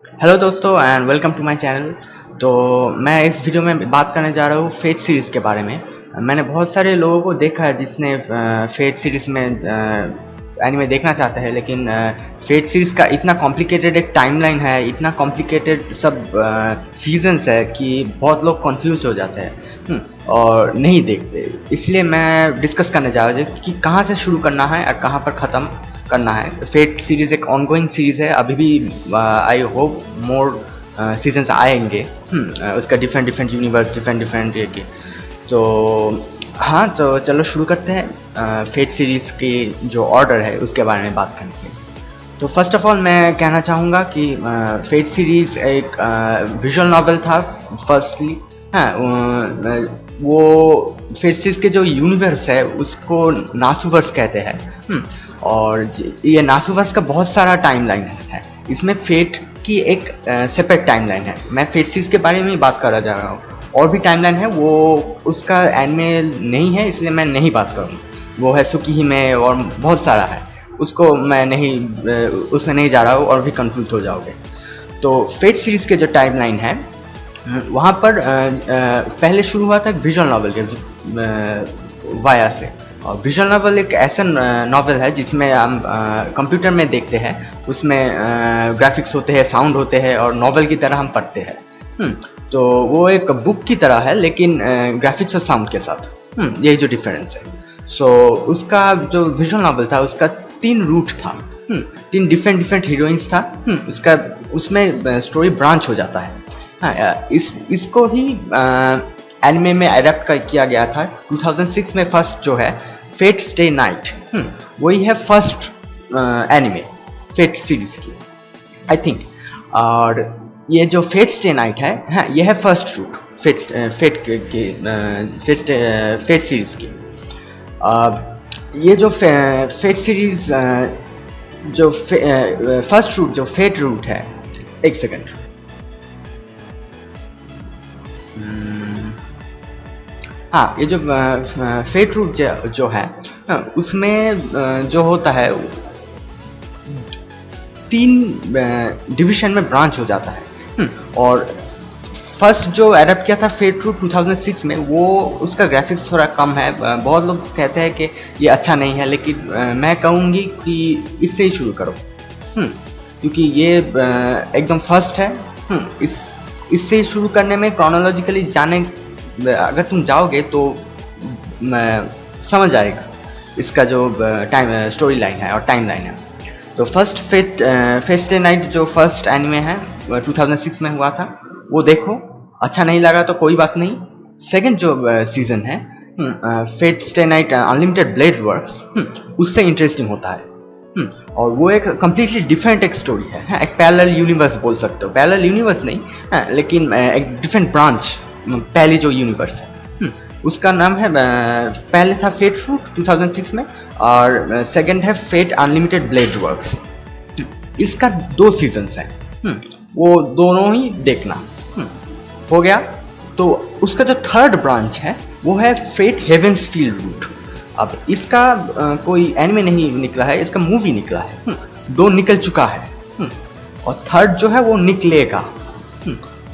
Hello दोस्तों and welcome to my channel. तो मैं इस वीडियो में बात करने जा रहा हूँ फेट सीरीज़ के बारे में। मैंने बहुत सारे लोगों को देखा है जिसने फेट सीरीज़ में एनिमे देखना चाहते हैं, लेकिन फेट सीरीज़ का इतना कॉम्प्लिकेटेड एक टाइमलाइन है, इतना कॉम्प्लिकेटेड सब सीजन्स है कि बहुत लोग कंफ्यूज हो जाते हैं और नहीं देखते। इसलिए मैं डिस्कस करने जा रहा हूँ कि कहाँ से शुरू करना है और कहाँ पर ख़त्म करना है। फेट सीरीज एक ऑनगोइंग सीरीज है, अभी भी आई होप मोर सीजन्स आएंगे। उसका different different universe, different different ये के। तो हाँ, तो चलो शुरू करते हैं फेट सीरीज की जो ऑर्डर है उसके बारे में बात करने के लिए। तो फर्स्ट ऑफ ऑल मैं कहना चाहूँगा कि फेट सीरीज एक विजुअल नॉवेल था फर्स्टली। हाँ, वो फेट सीरीज के जो यूनिवर्स है उसको नासुवर्स कहते हैं। और ये नासुवर्स का बहुत सारा टाइमलाइन है। इसमें फेट की एक सेपरेट टाइमलाइन है। मैं फेट सीरीज के बारे में ही बात कर जा रहा हूँ। और भी टाइमलाइन है, वो उसका एनिमे नहीं है इसलिए मैं नहीं बात करूँगा। वो है सुकीहिमे और बहुत सारा है, उसको मैं नहीं उसमें नहीं जा रहा हूँ और भी कंफ्यूज हो जाओगे। तो फेट सीरीज के जो टाइमलाइन है वहाँ पर पहले शुरू हुआ था विजुअल नॉवेल के वाया से। और विजुअल नॉवेल एक ऐसा नॉवेल है जिसमें हम कंप्यूटर में देखते हैं, उसमें ग्राफिक्स होते हैं, साउंड होते हैं और नॉवेल की तरह हम पढ़ते हैं। तो वो एक बुक की तरह है लेकिन ग्राफिक्स और साउंड के साथ। यही जो डिफरेंस है। सो उसका जो विजुअल नॉवेल था उसका 3 रूट था। 3 डिफरेंट डिफरेंट हीरोइंस था। उसका उसमें स्टोरी ब्रांच हो जाता है। हाँ, इसको ही एनिमे में अडेप्ट किया गया था 2006 में। फर्स्ट जो है फेट स्टे नाइट, वही है फर्स्ट एनिमे फेट सीरीज की, आई थिंक। और ये जो फेट स्टे नाइट है, हाँ, ये है फर्स्ट रूट फेट सीरीज की। ये जो फेट सीरीज जो फर्स्ट रूट जो फेट रूट है, एक सेकंड। हाँ, ये जो फेट रूट जो है उसमें जो होता है 3 डिवीजन में ब्रांच हो जाता है। और फर्स्ट जो अडेप्ट किया था फेट रूट 2006 में, वो उसका ग्राफिक्स थोड़ा कम है। बहुत लोग कहते हैं कि ये अच्छा नहीं है, लेकिन मैं कहूँगी कि इससे ही शुरू करो। क्योंकि ये एकदम फर्स्ट है। इससे ही शुरू करने में क्रोनोलॉजिकली जाने अगर तुम जाओगे तो समझ आएगा इसका जो टाइम स्टोरी लाइन है और टाइम लाइन है। तो फर्स्ट फेट स्टे नाइट जो फर्स्ट एनिमे है 2006 में हुआ था, वो देखो। अच्छा नहीं लगा तो कोई बात नहीं। सेकंड जो सीजन है Fate stay Night Unlimited blade Works, उससे इंटरेस्टिंग होता है। और वो एक कम्प्लीटली डिफरेंट एक स्टोरी है। हाँ, एक पैरेलल यूनिवर्स बोल सकते हो। पैरेलल यूनिवर्स नहीं, हाँ, लेकिन एक डिफरेंट ब्रांच। पहले जो यूनिवर्स है उसका नाम है, पहले था फेट रूट 2006 में, और सेकंड है फेट अनलिमिटेड ब्लेड वर्क्स। इसका 2 सीजन्स हैं। वो दोनों ही देखना। हो गया। तो उसका जो थर्ड ब्रांच है वो है फेट हेवेंस फील्ड रूट। अब इसका कोई एनिमे नहीं निकला है, इसका मूवी निकला है। 2 निकल चुका है। और थर्ड जो है वो निकलेगा।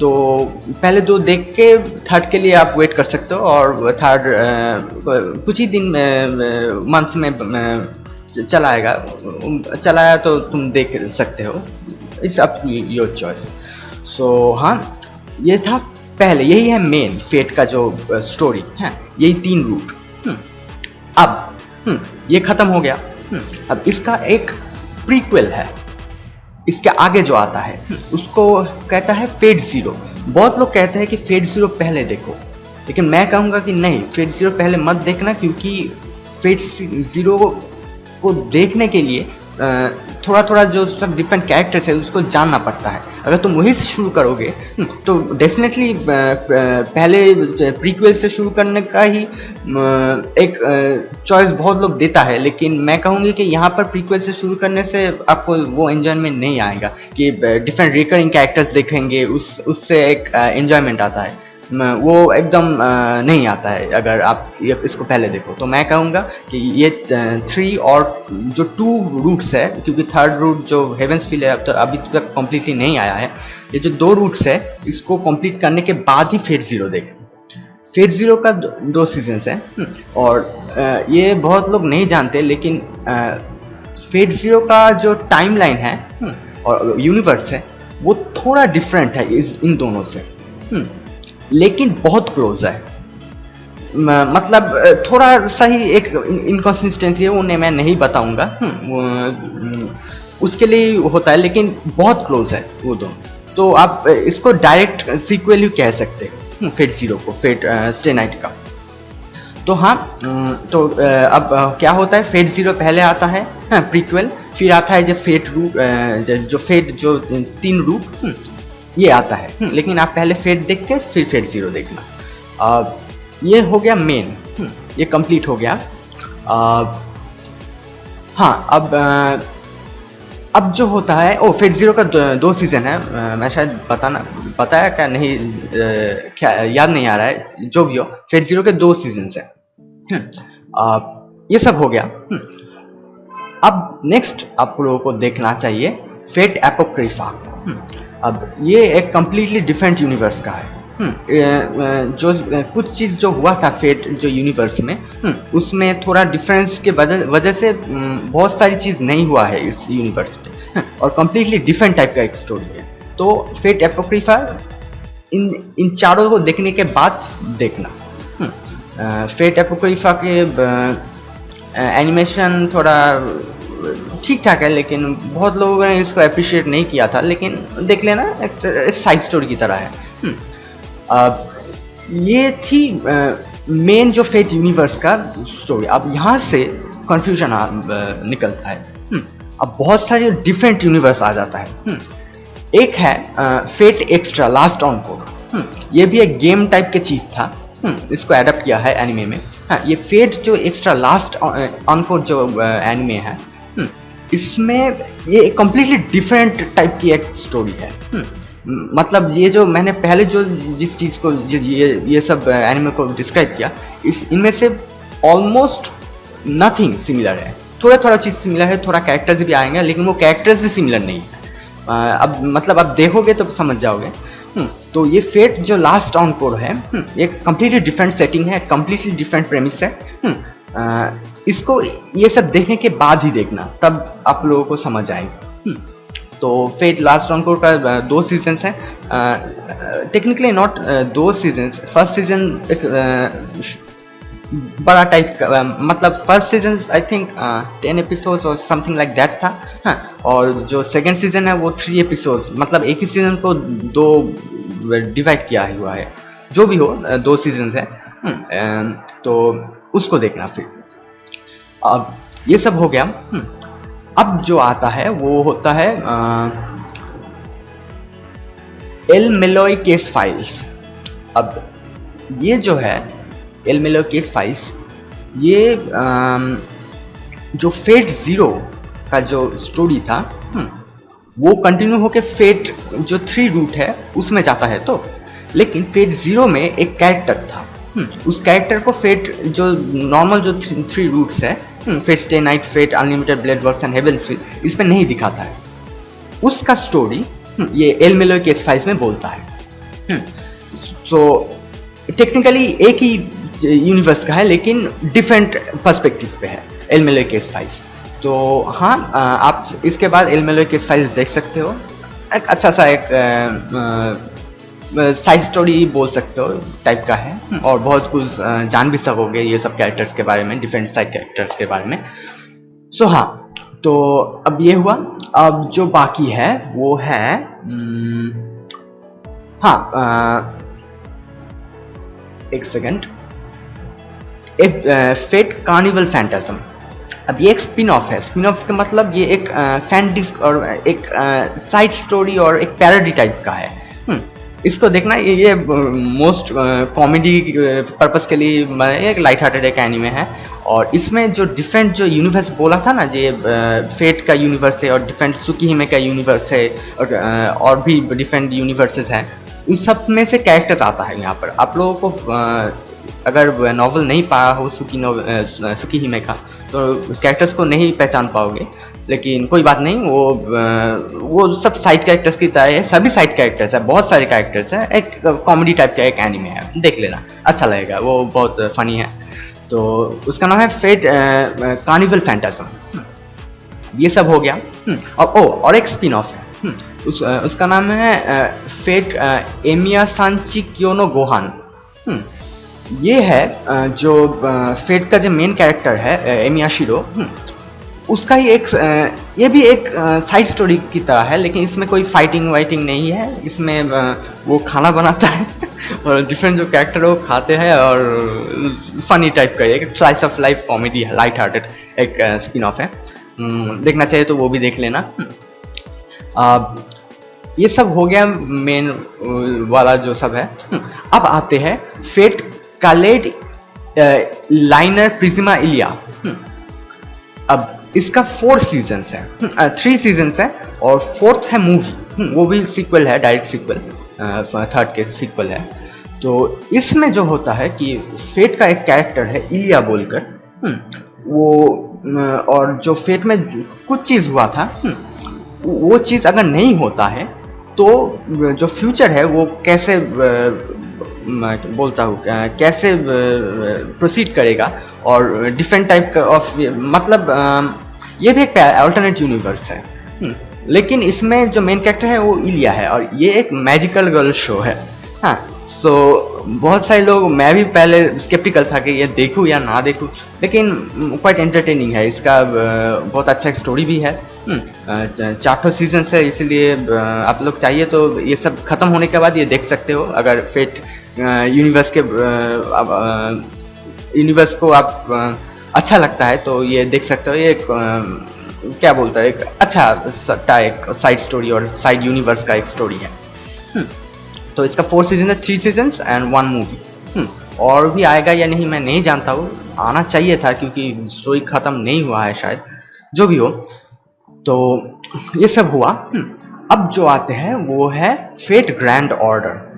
तो पहले 2 देख के थर्ड के लिए आप वेट कर सकते हो। और थर्ड कुछ ही दिन मंथ्स में चलाया तो तुम देख सकते हो। It's up to your choice. So हाँ, ये था पहले, यही है मेन फेट का जो स्टोरी है, यही 3 रूट। अब ये खत्म हो गया। अब इसका एक प्रीक्वल है, इसके आगे जो आता है उसको कहता है फेट ज़ीरो। बहुत लोग कहते हैं कि फेट ज़ीरो पहले देखो, लेकिन मैं कहूँगा कि नहीं, फेट ज़ीरो पहले मत देखना। क्योंकि फेट ज़ीरो को देखने के लिए थोड़ा थोड़ा जो सब डिफरेंट कैरेक्टर्स है उसको जानना पड़ता है। अगर तुम वहीं से शुरू करोगे तो डेफिनेटली पहले प्रीक्वल से शुरू करने का ही एक चॉइस बहुत लोग देता है। लेकिन मैं कहूँगी कि यहाँ पर प्रीक्वल से शुरू करने से आपको वो एन्जॉयमेंट नहीं आएगा कि डिफरेंट रिकरिंग कैरेक्टर्स देखेंगे, उससे एक एन्जॉयमेंट आता है। वो एकदम नहीं आता है अगर आप इसको पहले देखो। तो मैं कहूँगा कि ये 3 और जो 2 रूट्स है, क्योंकि थर्ड रूट जो हेवंसफील्ड है तो अभी तक कम्प्लीटली नहीं आया है, ये जो 2 रूट्स है इसको कंप्लीट करने के बाद ही फेट ज़ीरो देखें। फेट ज़ीरो का 2 सीजन्स हैं और ये बहुत लोग नहीं जानते, लेकिन फेट ज़ीरो का जो टाइमलाइन है और यूनिवर्स है वो थोड़ा डिफरेंट है इन दोनों से, लेकिन बहुत क्लोज है। मतलब थोड़ा सा ही एक इनकन्सिस्टेंसी है, उन्हें मैं नहीं बताऊंगा, उसके लिए होता है, लेकिन बहुत क्लोज है वो दोनों। तो आप इसको डायरेक्ट सीक्वल ही कह सकते हैं फेट ज़ीरो को, फेट स्टे नाइट का। तो हाँ, तो अब क्या होता है, फेट ज़ीरो पहले आता है प्रीक्वल, फिर आता है जो फेट रूट, जो फेट जो 3 रूट ये आता है, लेकिन आप पहले फेट देख के फिर फेट ज़ीरो देखना। ये हो गया मेन, ये कंप्लीट हो गया। हाँ, अब जो होता है, फेट ज़ीरो का 2 सीज़न है, मैं शायद बताया क्या नहीं, क्या याद नहीं आ रहा है, जो भी हो फेट ज़ीरो के 2 सीजन्स हैं। ये सब हो गया। अब नेक्स्ट आप लोगों को देखना चाहिए फेट एपोक्रिफा। अब ये एक कम्प्लीटली डिफरेंट यूनिवर्स का है। जो कुछ चीज़ जो हुआ था फेट जो यूनिवर्स में, उसमें थोड़ा डिफरेंस के वजह से बहुत सारी चीज़ नहीं हुआ है इस यूनिवर्स में, और कम्प्लीटली डिफरेंट टाइप का एक स्टोरी है। तो फेट एपोक्रिफा इन चारों को देखने के बाद देखना। फेट एपोक्रिफा के एनिमेशन थोड़ा ठीक ठाक है, लेकिन बहुत लोगों ने इसको अप्रिशिएट नहीं किया था, लेकिन देख लेना, एक साइड स्टोरी की तरह है। ये थी मेन जो फेट यूनिवर्स का स्टोरी। अब यहाँ से कंफ्यूजन निकलता है। अब बहुत सारे डिफरेंट यूनिवर्स आ जाता है। एक है फेट एक्स्ट्रा लास्ट ऑनकोर। ये भी एक गेम टाइप की चीज़ था, इसको एडप्ट किया है एनिमे में। हाँ, ये फेट जो एक्स्ट्रा लास्ट ऑनकोर जो एनिमे है, इसमें ये कम्प्लीटली डिफरेंट टाइप की एक स्टोरी है। मतलब ये जो मैंने पहले जो जिस चीज़ को ये सब एनिमे को डिस्क्राइब किया, इनमें से ऑलमोस्ट नथिंग सिमिलर है। थोड़ा चीज़ सिमिलर है, थोड़ा कैरेक्टर्स भी आएंगे, लेकिन वो कैरेक्टर्स भी सिमिलर नहीं है। अब मतलब आप देखोगे तो समझ जाओगे। तो ये फेट जो लास्ट ऑनकोर है, एक कम्प्लीटली डिफरेंट सेटिंग है, कम्प्लीटली डिफरेंट प्रेमिस है। इसको ये सब देखने के बाद ही देखना, तब आप लोगों को समझ आएगा। तो फेट लास्ट ऑनकोर का 2 सीजन्स हैं। Technically not 2 seasons, first season एक बड़ा टाइप का, मतलब first season I think 10 episodes और समथिंग लाइक दैट था। हाँ, और जो सेकंड सीजन है वो 3 एपिसोड्स, मतलब एक ही सीजन को 2 डिवाइड किया हुआ है। जो भी हो, 2 सीजन्स है। तो उसको देखना। फिर अब ये सब हो गया। अब जो आता है वो होता है एल मेलोय केस फाइल्स। अब ये जो है एल मेलोय केस फाइल्स, ये जो फेट ज़ीरो का जो स्टोरी था, वो कंटिन्यू होके फेट जो 3 रूट है उसमें जाता है। तो लेकिन फेट ज़ीरो में एक कैरेक्टर था, उस कैरेक्टर को फेट जो नॉर्मल जो 3 रूट्स है, Fate stay night, Fate unlimited blade works and Heaven's Feel, इसमें नहीं दिखाता है। उसका स्टोरी ये एल मेलोय केस फाइल्स में बोलता है। सो टेक्निकली एक ही यूनिवर्स का है, लेकिन डिफरेंट पर्सपेक्टिव पे है एल मेलोय केस फाइल्स। तो हाँ, आप इसके बाद एल मेलोय केस फाइल्स देख सकते हो। एक अच्छा सा एक साइड स्टोरी बोल सकते हो टाइप का है, और बहुत कुछ जान भी सकोगे ये सब कैरेक्टर्स के बारे में, डिफरेंट साइड कैरेक्टर्स के बारे में। सो हाँ, तो अब ये हुआ। अब जो बाकी है वो है एक सेकंड, फेट कार्निवल फैंटाज्म। अब ये एक स्पिन ऑफ है। स्पिन ऑफ का मतलब ये एक फैन डिस्क और एक साइड स्टोरी और एक पैरोडी टाइप का है। इसको देखना, ये मोस्ट कॉमेडी पर्पस के लिए एक लाइट हार्टेड एक एनीमे है। और इसमें जो डिफरेंट जो यूनिवर्स बोला था ना, ये फेट का यूनिवर्स है और डिफरेंट सुकीहिमे का यूनिवर्स है, और भी डिफरेंट यूनिवर्सेस हैं। उन सब में से कैरेक्टर्स आता है यहाँ पर। आप लोगों को अगर नॉवल नहीं पढ़ा हो सुकी हिमे का तो कैरेक्टर्स को नहीं पहचान पाओगे, लेकिन कोई बात नहीं, वो सब साइड कैरेक्टर्स की तरह है, सभी साइड कैरेक्टर्स है, बहुत सारे कैरेक्टर्स है, एक कॉमेडी टाइप का एक एनिमे है, देख लेना अच्छा लगेगा, वो बहुत फनी है। तो उसका नाम है फेट कार्निवल फैंटाज्म। ये सब हो गया। और एक स्पिन ऑफ है, उसका नाम है फेट एमिया सांची क्योनो गोहान। ये है जो फेट का जो मेन कैरेक्टर है एमिया शिरो, उसका ही एक ये भी एक साइड स्टोरी की तरह है, लेकिन इसमें कोई फाइटिंग वाइटिंग नहीं है। इसमें वो खाना बनाता है और डिफरेंट जो कैरेक्टर है वो खाते हैं, और फनी टाइप का एक स्लाइस ऑफ लाइफ कॉमेडी है, लाइट हार्टेड एक स्पिन ऑफ है। देखना चाहिए तो वो भी देख लेना। ये सब हो गया मेन वाला जो सब है। अब आते हैं फेट कालेड लाइनर प्रिज्मा इलिया। अब इसका 4 सीजन्स है, 3 सीजन्स है, और 4th है मूवी, वो भी सीक्वल है, डायरेक्ट सीक्वल, 3rd के सीक्वल है। तो इसमें जो होता है कि फेट का एक कैरेक्टर है इलिया बोलकर, वो और जो फेट में कुछ चीज़ हुआ था, वो चीज़ अगर नहीं होता है तो जो फ्यूचर है वो कैसे बोलता हूँ कैसे प्रोसीड करेगा, और डिफरेंट टाइप ऑफ, मतलब ये भी एक अल्टरनेट यूनिवर्स है। लेकिन इसमें जो मेन कैरेक्टर है वो इलिया है, और ये एक मैजिकल गर्ल शो है। हाँ, सो बहुत सारे लोग, मैं भी पहले स्केप्टिकल था कि ये देखूँ या ना देखूँ, लेकिन क्वाइट एंटरटेनिंग है। इसका बहुत अच्छा एक स्टोरी भी है। 4 सीजन है, इसलिए आप लोग चाहिए तो ये सब खत्म होने के बाद ये देख सकते हो। अगर फेट यूनिवर्स के यूनिवर्स को आप अच्छा लगता है तो ये देख सकते हो। ये एक क्या बोलता है, एक अच्छा एक साइड स्टोरी और साइड यूनिवर्स का एक स्टोरी है। तो इसका 4 सीजन है, 3 सीजन्स एंड 1 मूवी। और भी आएगा या नहीं मैं नहीं जानता हूँ, आना चाहिए था क्योंकि स्टोरी ख़त्म नहीं हुआ है शायद, जो भी हो। तो ये सब हुआ। अब जो आते हैं वो है फेट ग्रैंड ऑर्डर।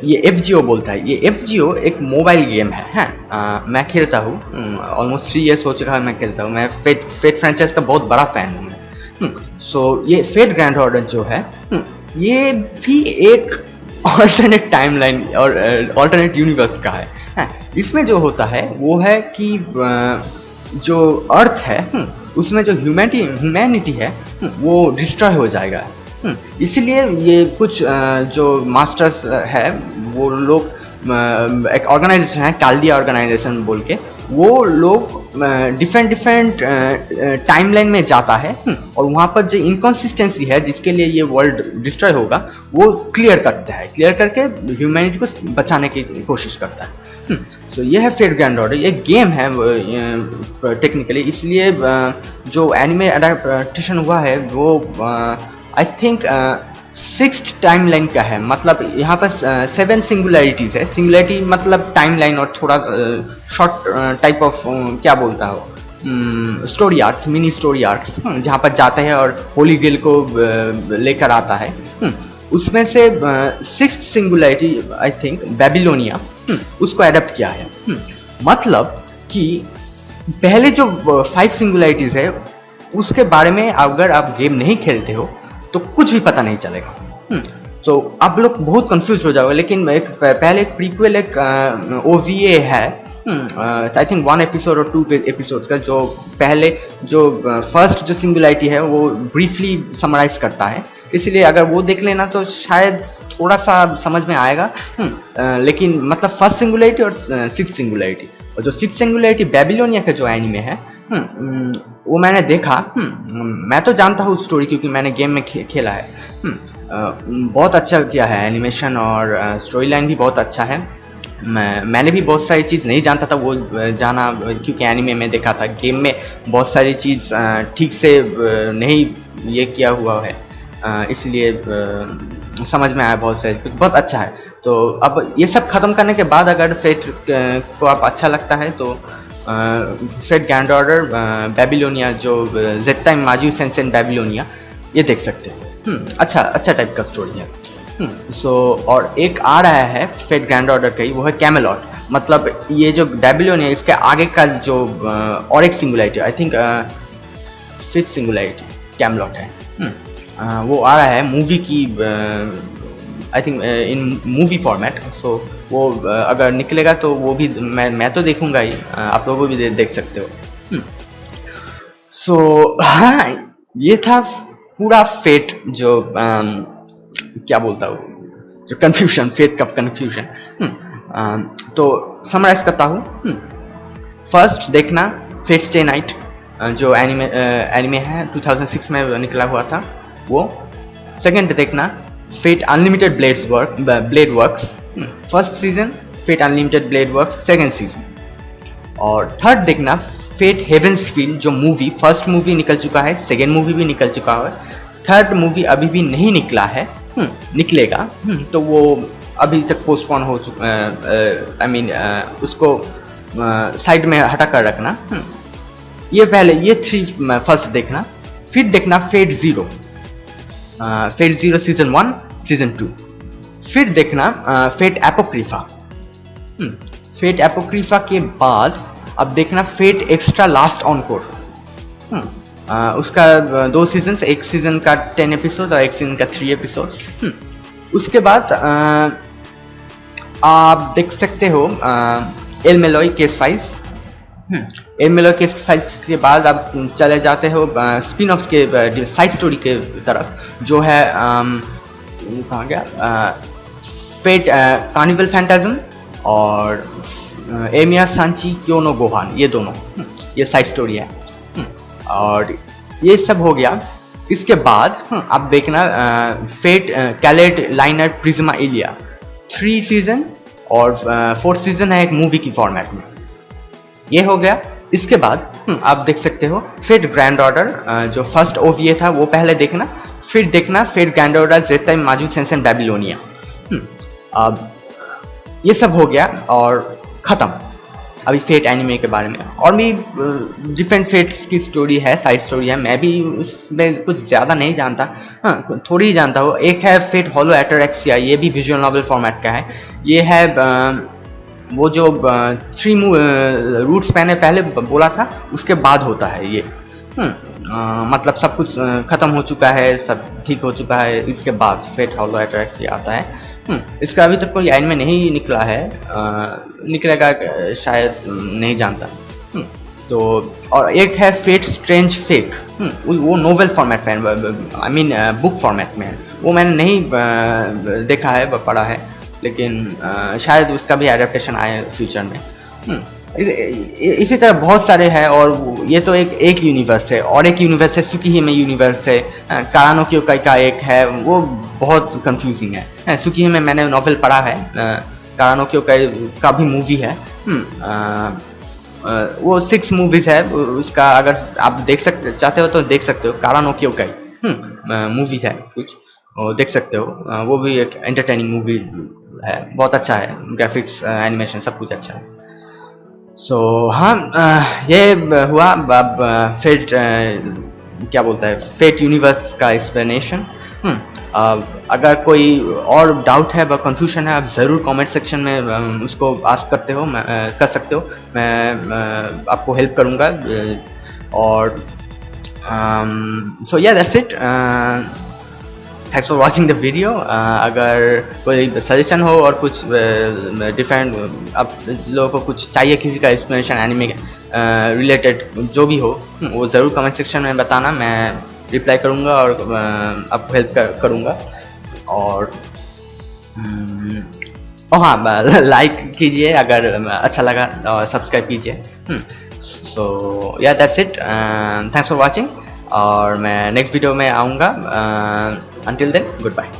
ये FGO बोलता है। ये FGO एक मोबाइल गेम है। मैं खेलता हूँ, ऑलमोस्ट 3 ईयर्स हो चुका है मैं खेलता हूँ। मैं फेट फ्रेंचाइज का बहुत बड़ा फैन हूँ मैं। सो ये फेट ग्रैंड ऑर्डर जो है, ये भी एक ऑल्टरनेट टाइमलाइन और ऑल्टरनेट यूनिवर्स का है। इसमें जो होता है वो है कि जो अर्थ है उसमें जो ह्यूमैनिटी है वो डिस्ट्रॉय हो जाएगा। इसीलिए ये कुछ जो मास्टर्स है वो लोग, एक ऑर्गेनाइजेशन है काल्डिया ऑर्गेनाइजेशन बोल के, वो लोग डिफरेंट टाइमलाइन में जाता है और वहाँ पर जो इनकन्सिस्टेंसी है जिसके लिए ये वर्ल्ड डिस्ट्रॉय होगा वो क्लियर करता है, क्लियर करके ह्यूमैनिटी को बचाने की कोशिश करता है। सो ये है फेट ग्रैंड ऑर्डर। ये गेम है टेक्निकली, इसलिए जो एनिमे अडैप्टेशन हुआ है वो आई थिंक 6th टाइमलाइन का है। मतलब यहाँ पर 7 सिंगुलरिटीज़ है। सिंगुलरिटी मतलब टाइमलाइन और थोड़ा शॉर्ट टाइप ऑफ क्या बोलता हो, story arcs, mini story arcs, जहाँ पर जाते हैं और होली ग्रेल को लेकर आता है। उसमें से 6th singularity I think Babylonia, उसको एडप्ट किया है। मतलब कि पहले जो 5 सिंगुलरिटीज़ है उसके बारे में अगर आप गेम नहीं खेलते हो तो कुछ भी पता नहीं चलेगा। तो आप लोग बहुत कंफ्यूज हो जाओगे। लेकिन एक पहले एक प्रीक्वेल, एक OVA है, आई थिंक 1 एपिसोड और 2 एपिसोड्स का, जो पहले जो फर्स्ट जो सिंगुलरिटी है वो ब्रीफली समराइज करता है। इसलिए अगर वो देख लेना तो शायद थोड़ा सा समझ में आएगा। लेकिन मतलब फर्स्ट सिंगुलरिटी और 6th सिंगुलरिटी, और जो 6th सिंगुलरिटी बेबीलोनिया का जो एनिमे है वो मैंने देखा। मैं तो जानता हूँ स्टोरी क्योंकि मैंने गेम में खेला है। बहुत अच्छा किया है एनिमेशन, और स्टोरी लाइन भी बहुत अच्छा है। मैंने भी बहुत सारी चीज़ नहीं जानता था, वो जाना क्योंकि एनिमे में देखा था। गेम में बहुत सारी चीज़ ठीक से नहीं ये किया हुआ है, इसलिए समझ में आया बहुत सारी, बहुत अच्छा है। तो अब ये सब ख़त्म करने के बाद अगर फेट को आप अच्छा लगता है तो फेट ग्रैंड ऑर्डर बेबीलोनिया, जो ज़ेटाइम माजू सेंसेन बेबीलोनिया, ये देख सकते हैं। अच्छा टाइप का स्टोरी है। सो और एक आ रहा है फेट ग्रैंड ऑर्डर का ही, वो है कैमेलॉट। मतलब ये जो बेबीलोन है इसके आगे का जो और एक singularity, I think fifth singularity Camelot है। वो आ रहा है मूवी की, I think in movie format. So वो अगर निकलेगा तो वो भी मैं तो देखूंगा ही, आप लोगों को भी देख सकते हो। सो हाँ, ये था पूरा फेट जो क्या बोलता हूँ, जो कंफ्यूजन, फेट का कंफ्यूजन। तो समराइज करता हूँ। फर्स्ट देखना फेट स्टे नाइट, जो एनिमे है 2006 में निकला हुआ था वो। सेकंड देखना Fate unlimited blade Works, first season, Fate unlimited blade Works second season. और थर्ड देखना फेट हेवंस फील, जो मूवी, फर्स्ट मूवी निकल चुका है, सेकंड मूवी भी निकल चुका है, थर्ड मूवी अभी भी नहीं निकला है, निकलेगा। तो वो अभी तक पोस्टपोन हो चुका, आई मीन उसको साइड में हटा कर रखना। ये पहले ये थ्री फर्स्ट देखना। फिर देखना फेट जीरो, सीजन 1 सीजन 2। फिर देखना फेट एपोक्रिफा। फेट एपोक्रिफा के बाद अब देखना फेट एक्स्ट्रा लास्ट ऑनकोर। उसका 2 सीजन, एक सीजन का 10 एपिसोड और एक सीजन का 3 एपिसोड्स। उसके बाद आप देख सकते हो El Melloi case files. El Melloi case files के बाद आप चले जाते हो स्पिन ऑफ्स के साइड स्टोरी के तरफ, जो है कहाँ गया, फेट कार्निवल फैंटाजम और एमिया सांची क्योनो गोहान, ये दोनों, ये साइड स्टोरी है। और ये सब हो गया। इसके बाद आप देखना फेट कैलेट लाइनर प्रिज्मा इलिया 3 सीजन और 4th सीजन है एक मूवी की फॉर्मेट में, ये हो गया। इसके बाद आप देख सकते हो फेट ग्रैंड ऑर्डर, जो फर्स्ट ओवीए था वो पहले देखना। फिर देखना फेट ग्रैंड ऑर्डर ज़ेताई माजू सेंसेन बेबीलोनिया। अब ये सब हो गया और ख़त्म अभी फेट एनिमे के बारे में। और भी डिफरेंट फेट्स की स्टोरी है, साइड स्टोरी है, मैं भी उसमें कुछ ज़्यादा नहीं जानता, हाँ थोड़ी ही जानता हूँ। एक है फेट हॉलो एटोरेक्सिया, ये भी विजुअल नॉवेल फॉर्मेट का है। ये है वो जो 3 रूट्स मैंने पहले बोला था उसके बाद होता है ये। मतलब सब कुछ ख़त्म हो चुका है, सब ठीक हो चुका है, इसके बाद फेट हॉलो एटोरेक्सिया आता है। इसका अभी तक कोई एनिमे नहीं निकला है, निकलेगा शायद, नहीं जानता। तो और एक है फेट स्ट्रेंज फेक, वो नोवेल फॉर्मेट में, आई मीन बुक फॉर्मेट में है। वो मैंने नहीं देखा है, पढ़ा है, लेकिन शायद उसका भी एडेप्टेशन आए फ्यूचर में। इसी तरह बहुत सारे हैं। और ये तो एक यूनिवर्स है, और एक यूनिवर्स है सुकीहिमे यूनिवर्स है, कारानो क्योकाई का एक है, वो बहुत कंफ्यूजिंग है। सुकीहिमे मैंने नॉवेल पढ़ा है, कारानो क्योकाई का भी मूवी है। वो 6 मूवीज है उसका, अगर आप चाहते हो तो देख सकते हो। कारानो क्योकाई मूवी है कुछ, देख सकते हो। वो भी एक एंटरटेनिंग मूवी है, बहुत अच्छा है, ग्राफिक्स एनिमेशन सब कुछ अच्छा है। सो हाँ, ये हुआ अब फेट क्या बोलता है, फेट यूनिवर्स का एक्सप्लेनेशन। अगर कोई और डाउट है व कंफ्यूजन है, आप ज़रूर कमेंट सेक्शन में उसको आस्क करते हो, कर सकते हो, मैं आपको हेल्प करूँगा। और सो या that's it, thanks for watching the video. अगर कोई सजेशन हो और कुछ डिफरेंट, आप लोगों को कुछ चाहिए किसी का एक्सप्लेनेशन एनिमे रिलेटेड जो भी हो, वो ज़रूर कमेंट सेक्शन में बताना, मैं रिप्लाई करूँगा और आपको हेल्प करूँगा। और हाँ, लाइक कीजिए अगर अच्छा लगा, और सब्सक्राइब कीजिए। सो या that's it, thanks for watching, और मैं नेक्स्ट वीडियो में आऊँगा। Until then, goodbye.